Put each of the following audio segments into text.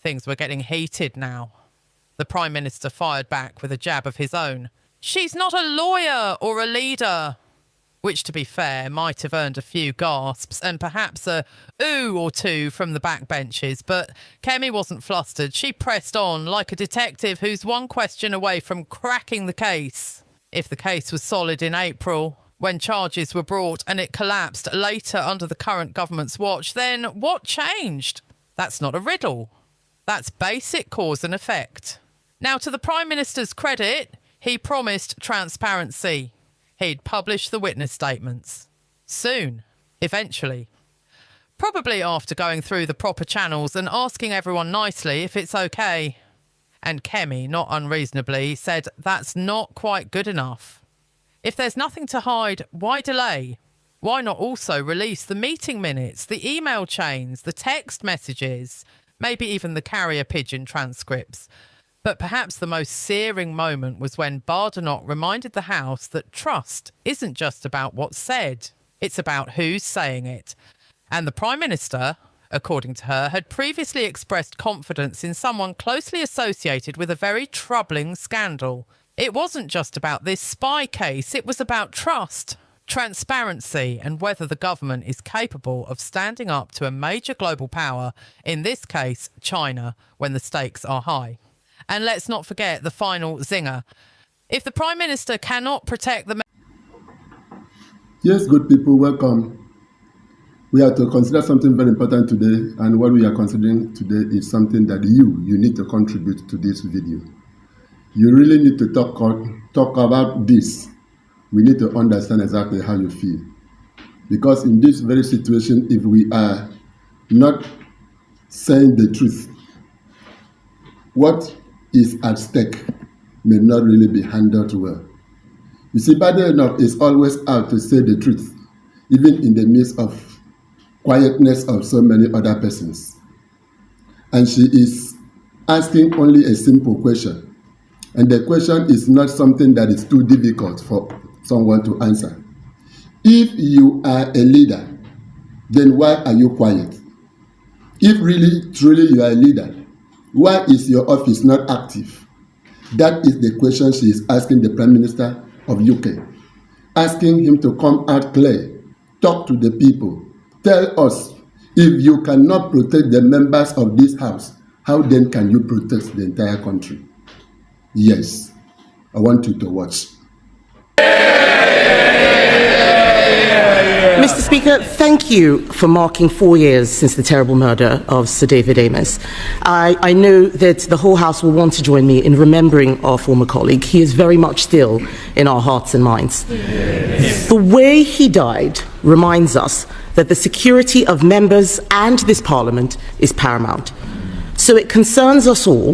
Things were getting heated now. The Prime Minister fired back with a jab of his own. She's not a lawyer or a leader. Which, to be fair, might have earned a few gasps and perhaps a ooh or two from the backbenches. But Kemi wasn't flustered. She pressed on like a detective who's one question away from cracking the case. If the case was solid in April, when charges were brought and it collapsed later under the current government's watch, then what changed? That's not a riddle. That's basic cause and effect. Now, to the Prime Minister's credit, he promised transparency. He'd publish the witness statements. Soon. Eventually. Probably after going through the proper channels and asking everyone nicely if it's okay. And Kemi, not unreasonably, said that's not quite good enough. If there's nothing to hide, why delay? Why not also release the meeting minutes, the email chains, the text messages, maybe even the carrier pigeon transcripts? But perhaps the most searing moment was when Badenoch reminded the House that trust isn't just about what's said, it's about who's saying it. And the Prime Minister, according to her, had previously expressed confidence in someone closely associated with a very troubling scandal. It wasn't just about this spy case, it was about trust, transparency, and whether the government is capable of standing up to a major global power, in this case, China, when the stakes are high. And let's not forget the final zinger. If the Prime Minister cannot protect the... Yes, good people, welcome. We have to consider something very important today, and what we are considering today is something that you need to contribute to this video. You really need to talk about this. We need to understand exactly how you feel. Because in this very situation, if we are not saying the truth, what is at stake may not really be handled well. You see, Badenoch is always out to say the truth, even in the midst of quietness of so many other persons. And she is asking only a simple question. And the question is not something that is too difficult for someone to answer. If you are a leader, then why are you quiet? If really, truly you are a leader, why is your office not active? That is the question she is asking the Prime Minister of UK. Asking him to come out clear, talk to the people, tell us, if you cannot protect the members of this house, how then can you protect the entire country? Yes, I want you to watch. Mr. Speaker, thank you for marking 4 years since the terrible murder of Sir David Amess. I know that the whole House will want to join me in remembering our former colleague. He is very much still in our hearts and minds. Yes. The way he died reminds us that the security of members and this Parliament is paramount. So it concerns us all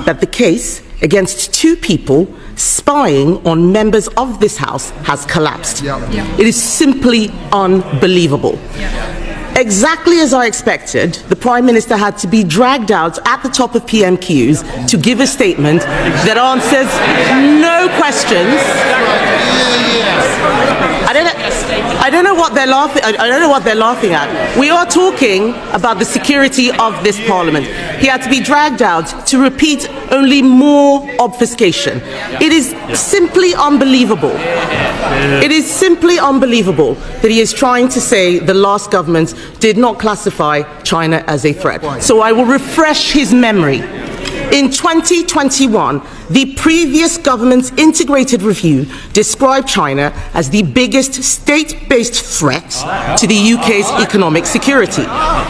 that the case against two people spying on members of this House has collapsed. It is simply unbelievable. Exactly as I expected, the Prime Minister had to be dragged out at the top of PMQs to give a statement that answers no questions. I don't know what they're laughing. I don't know what they're laughing at. We are talking about the security of this Parliament. He had to be dragged out to repeat only more obfuscation. It is simply unbelievable. It is simply unbelievable that he is trying to say the last government did not classify China as a threat. So I will refresh his memory. In 2021, the previous government's integrated review described China as the biggest state-based threat to the UK's economic security.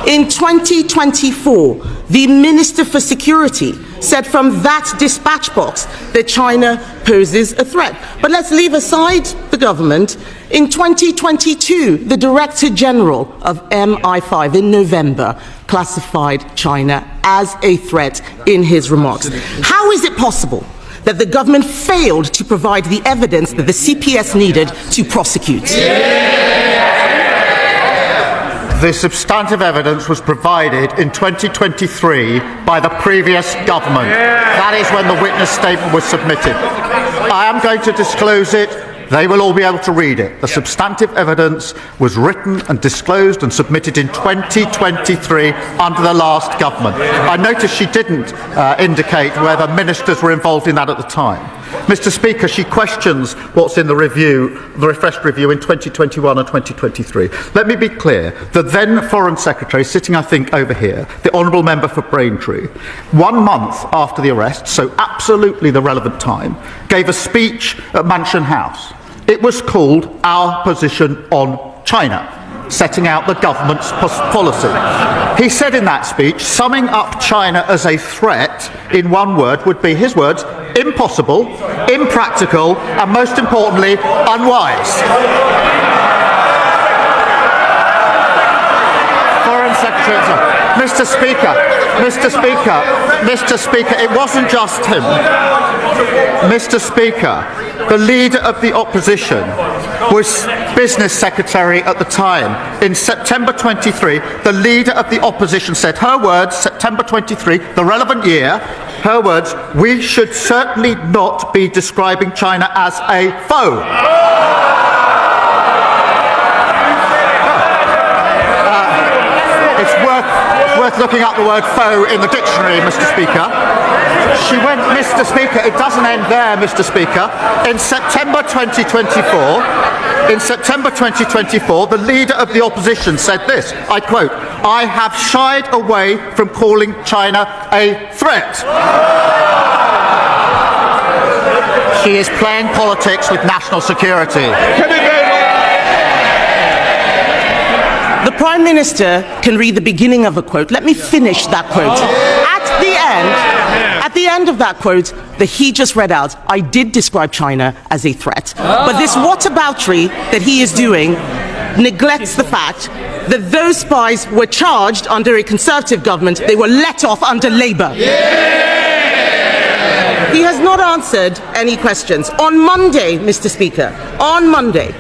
In 2024, the Minister for Security said from that dispatch box that China poses a threat. But let's leave aside the government. In 2022, the Director General of MI5 in November classified China as a threat in his remarks. How is it possible that the government failed to provide the evidence that the CPS needed to prosecute? The substantive evidence was provided in 2023 by the previous government. That is when the witness statement was submitted. I am going to disclose it They will all be able to read it. The substantive evidence was written and disclosed and submitted in 2023 under the last government. I noticed she didn't indicate whether ministers were involved in that at the time. Mr. Speaker, she questions what's in the review, the refreshed review in 2021 and 2023. Let me be clear. The then Foreign Secretary, sitting I think over here, the Honourable Member for Braintree, 1 month after the arrest, so absolutely the relevant time, gave a speech at Mansion House. It was called Our Position on China, setting out the government's policy. He said in that speech, summing up China as a threat in one word would be, his words, impossible, impractical, and most importantly, unwise. Foreign Secretary, Mr. Speaker, it wasn't just him. Mr. Speaker, the leader of the opposition was business secretary at the time. In September 23, the leader of the opposition said, her words, September 23, the relevant year, her words, we should certainly not be describing China as a foe. It's worth looking up the word foe in the dictionary, Mr. Speaker. She went, Mr. Speaker, it doesn't end there, Mr. Speaker. In September 2024, the leader of the opposition said this, I quote, I have shied away from calling China a threat. She is playing politics with national security. The Prime Minister can read the beginning of a quote. Let me finish that quote. At the end of that quote that he just read out, I did describe China as a threat. But this whataboutery that he is doing neglects the fact that those spies were charged under a Conservative government. They were let off under Labour. He has not answered any questions. On Monday, Mr. Speaker, on Monday,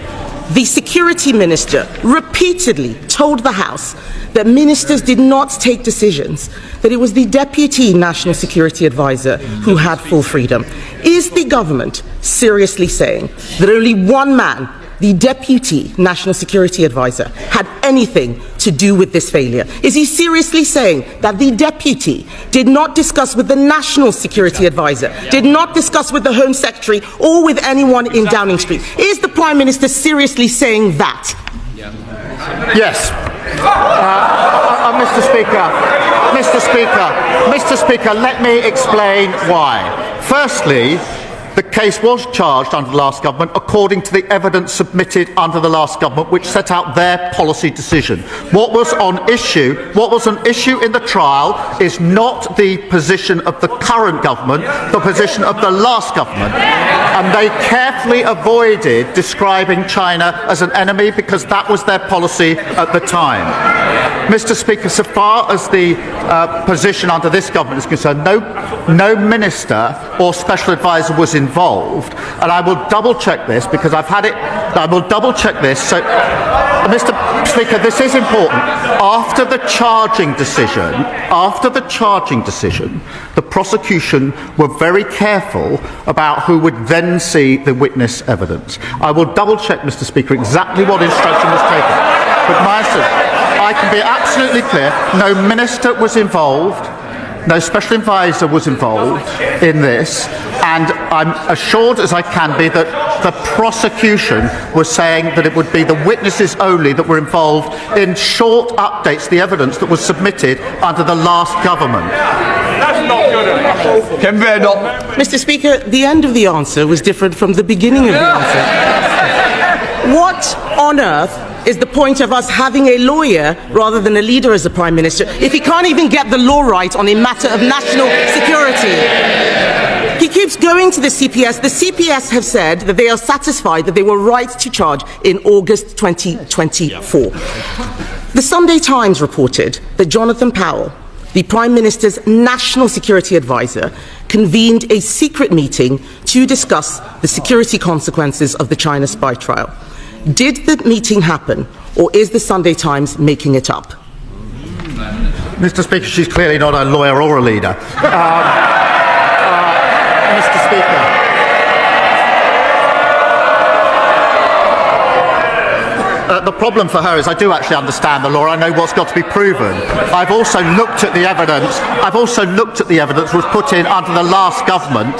the Security Minister repeatedly told the House that ministers did not take decisions, that it was the Deputy National Security Advisor who had full freedom. Is the government seriously saying that only one man, the Deputy National Security Advisor, had anything to do with this failure? Is he seriously saying that the Deputy did not discuss with the National Security Advisor, did not discuss with the Home Secretary or with anyone in Downing Street? Is the Prime Minister seriously saying that? Yes. Mr. Speaker, let me explain why. Firstly, the case was charged under the last government according to the evidence submitted under the last government, which set out their policy decision. What was an issue in the trial is not the position of the current government, the position of the last government. And they carefully avoided describing China as an enemy because that was their policy at the time. Mr. Speaker, so far as the position under this government is concerned, no minister or special advisor was involved, and I will double check this because I've had it. I will double check this. So, Mr. Speaker, this is important. After the charging decision, the prosecution were very careful about who would then see the witness evidence. I will double check, Mr. Speaker, exactly what instruction was taken. But I can be absolutely clear, no minister was involved, no special advisor was involved in this, and I'm assured as I can be that the prosecution was saying that it would be the witnesses only that were involved in short updates, the evidence that was submitted under the last government. That's not good enough. Mr. Speaker, the end of the answer was different from the beginning of the answer. What on earth is the point of us having a lawyer rather than a leader as the Prime Minister if he can't even get the law right on a matter of national security? He keeps going to the CPS. The CPS have said that they are satisfied that they were right to charge in August 2024. The Sunday Times reported that Jonathan Powell, the Prime Minister's National Security Advisor, convened a secret meeting to discuss the security consequences of the China spy trial. Did the meeting happen, or is the Sunday Times making it up? Mr. Speaker, she's clearly not a lawyer or a leader. Mr. the problem for her is I do actually understand the law. I know what's got to be proven. I've also looked at the evidence. I've also looked at the evidence was put in under the last government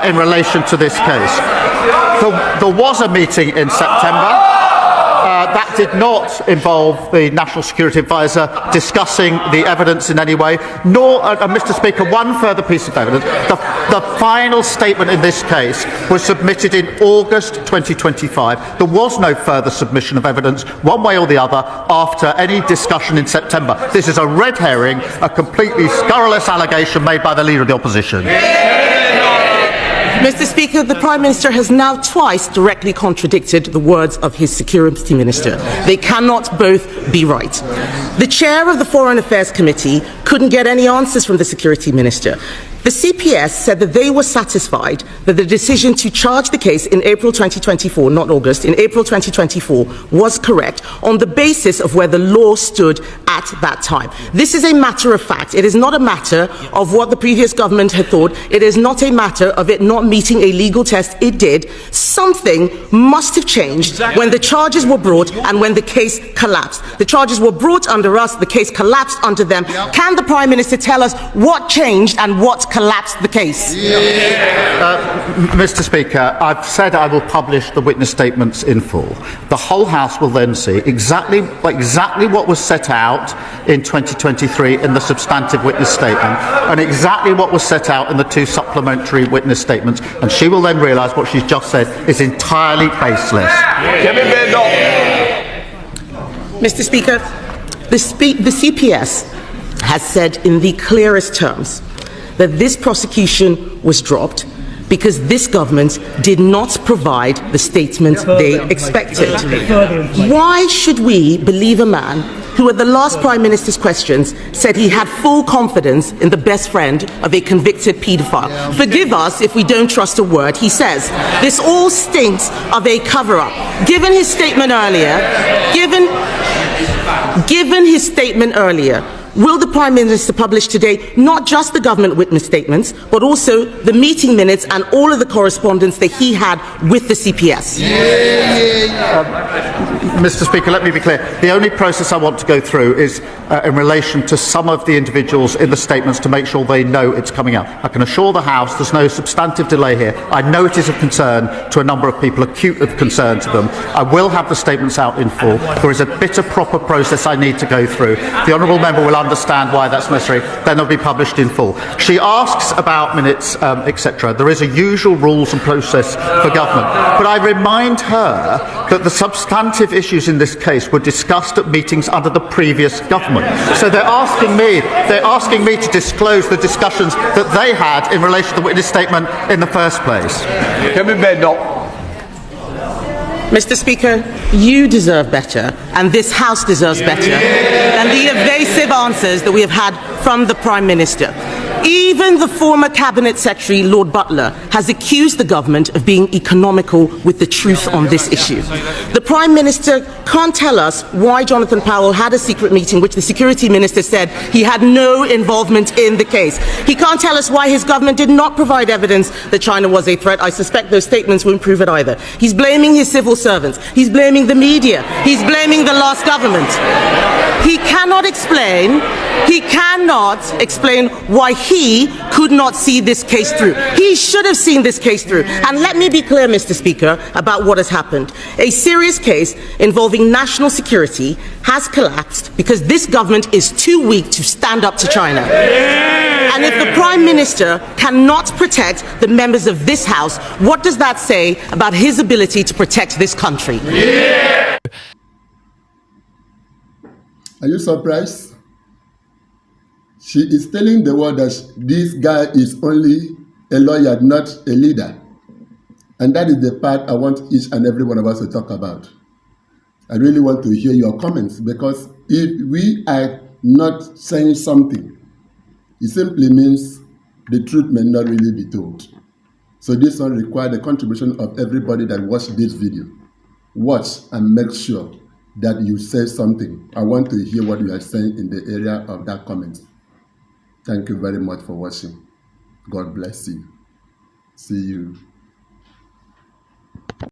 in relation to this case. There was a meeting in September. That did not involve the National Security Advisor discussing the evidence in any way, nor, Mr. Speaker, one further piece of evidence. The final statement in this case was submitted in August 2025. There was no further submission of evidence, one way or the other, after any discussion in September. This is a red herring, a completely scurrilous allegation made by the Leader of the Opposition. Mr. Speaker, the Prime Minister has now twice directly contradicted the words of his Security Minister. They cannot both be right. The chair of the Foreign Affairs Committee couldn't get any answers from the Security Minister. The CPS said that they were satisfied that the decision to charge the case in April 2024, not August, in April 2024 was correct on the basis of where the law stood at that time. This is a matter of fact. It is not a matter of what the previous government had thought. It is not a matter of it not meeting a legal test. It did. Something must have changed when the charges were brought and when the case collapsed. The charges were brought under us, the case collapsed under them. Can the Prime Minister tell us what changed and what collapsed the case? Mr. Speaker, I've said I will publish the witness statements in full. The whole House will then see exactly what was set out in 2023 in the substantive witness statement and exactly what was set out in the two supplementary witness statements, and she will then realise what she's just said is entirely baseless. Mr. Speaker, the CPS has said in the clearest terms that this prosecution was dropped because this government did not provide the statement they expected. Why should we believe a man who at the last Prime Minister's questions said he had full confidence in the best friend of a convicted paedophile? Forgive us if we don't trust a word he says. This all stinks of a cover-up. Given his statement earlier, will the Prime Minister publish today not just the government witness statements, but also the meeting minutes and all of the correspondence that he had with the CPS? Mr. Speaker, let me be clear. The only process I want to go through is in relation to some of the individuals in the statements to make sure they know it's coming out. I can assure the House there's no substantive delay here. I know it is of concern to a number of people, acute of concern to them. I will have the statements out in full. There is a bit of proper process I need to go through. The honourable member will understand why that's necessary. Then they'll be published in full. She asks about minutes, etc. There is a usual rules and process for government. But I remind her that the substantive issues in this case were discussed at meetings under the previous government. So they're asking me to disclose the discussions that they had in relation to the witness statement in the first place. Mr. Speaker, you deserve better, and this House deserves better than the evasive answers that we have had from the Prime Minister. Even the former Cabinet Secretary, Lord Butler, has accused the government of being economical with the truth on this issue. The Prime Minister can't tell us why Jonathan Powell had a secret meeting which the Security Minister said he had no involvement in the case. He can't tell us why his government did not provide evidence that China was a threat. I suspect those statements won't prove it either. He's blaming his civil servants. He's blaming the media. He's blaming the last government. He cannot explain why he could not see this case through. He should have seen this case through. And let me be clear, Mr. Speaker, about what has happened. A serious case involving national security has collapsed because this government is too weak to stand up to China. And if the Prime Minister cannot protect the members of this House, what does that say about his ability to protect this country? Are you surprised? She is telling the world that this guy is only a lawyer, not a leader. And that is the part I want each and every one of us to talk about. I really want to hear your comments, because if we are not saying something, it simply means the truth may not really be told. So this one requires the contribution of everybody that watched this video. Watch and make sure that you say something. I want to hear what you are saying in the area of that comment. Thank you very much for watching. God bless you. See you.